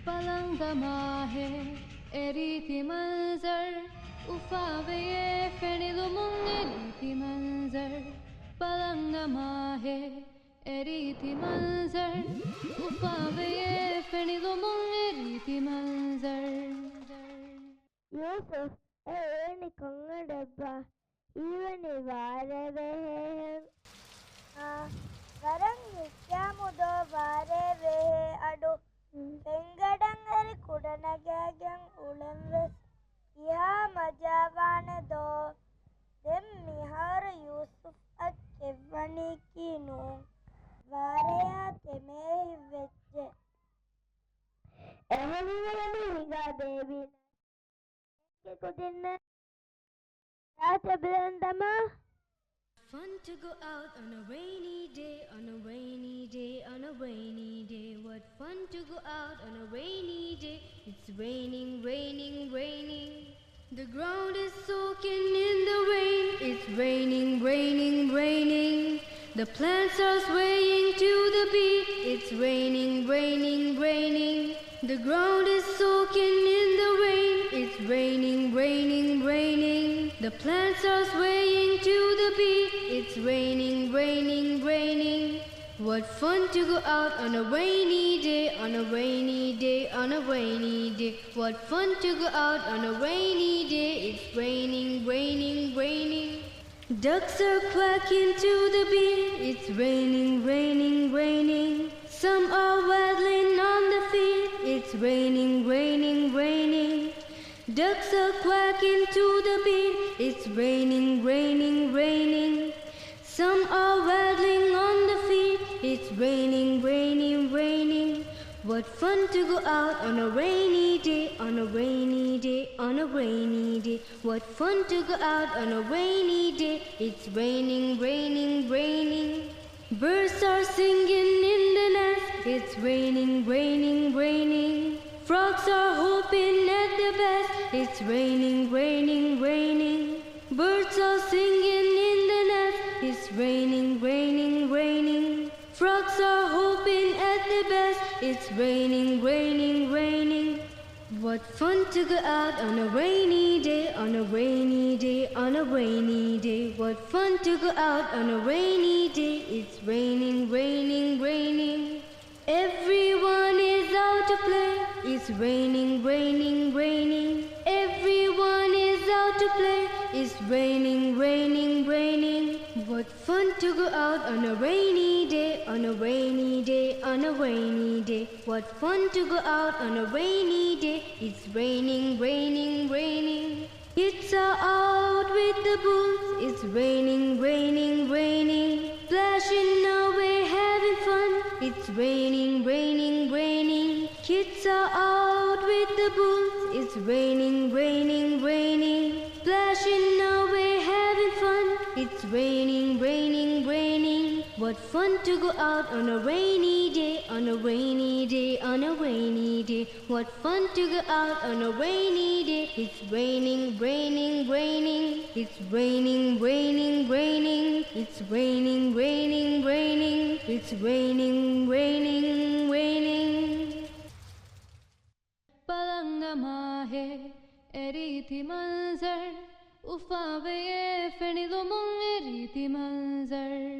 पलंगमा है एरीति मंजर उफावे ये फेनिलो मुंग एरीति मंजर पलंगमा है एरीति मंजर उफावे ये फेनिलो मुंग एरीति मंजर Yusuf, ni konga dabba, even vareve. Varang nikyamudo vareve adu. Pengadang hari kudana gagang ulemves. Iha majavane do. Dem mihar Yusuf akevani kinu. Vareya temehi vecche. Ehani higa devi. Fun to go out on a rainy day, on a rainy day, on a rainy day. What fun to go out on a rainy day. It's raining, raining, raining. The ground is soaking in the rain. It's raining, raining, raining. The plants are swaying to the beat. It's raining, raining, raining. The ground is soaking in the rain. It's raining, raining, raining. The plants are swaying to the beat. It's raining, raining, raining. What fun to go out on a rainy day, on a rainy day, on a rainy day. What fun to go out on a rainy day. It's raining, raining, raining. Ducks are quacking to the beat. It's raining, raining, raining. Some are waddling on the feet. It's raining, raining, raining. Ducks are quacking to the beat. It's raining, raining, raining. Some are waddling on the feet. It's raining, raining, raining. What fun to go out on a rainy day, on a rainy day, on a rainy day. What fun to go out on a rainy day. It's raining, raining, raining. Birds are singing in the nest. It's raining, raining, raining. Frogs are hopping at the best. It's raining, raining, raining. Birds are singing in the nest. It's raining, raining, raining. Frogs are hopping at the best. It's raining, raining, raining. What fun to go out on a rainy day, on a rainy day, on a rainy day. What fun to go out on a rainy day. It's raining, raining, raining. Everyone is out to play. It's raining, raining, raining. Everyone is out to play. It's raining, raining, raining. What fun to go out on a rainy day, on a rainy day, on a rainy day. What fun to go out on a rainy day. It's raining, raining, raining. Kids are out with the bulls. It's raining, raining, raining. Splashing away, having fun. It's raining, raining, raining. Kids are out with the bulls. It's raining, raining, raining. Splashing away, having fun. It's raining, raining, raining. What fun to go out on a rainy day, on a rainy day, on a rainy day. What fun to go out on a rainy day. It's raining, raining, raining. It's raining, raining, raining. It's raining, raining, raining. It's raining, raining, raining. Palangama hai eriti manzar ufawe ye fenilo mung eriti manzar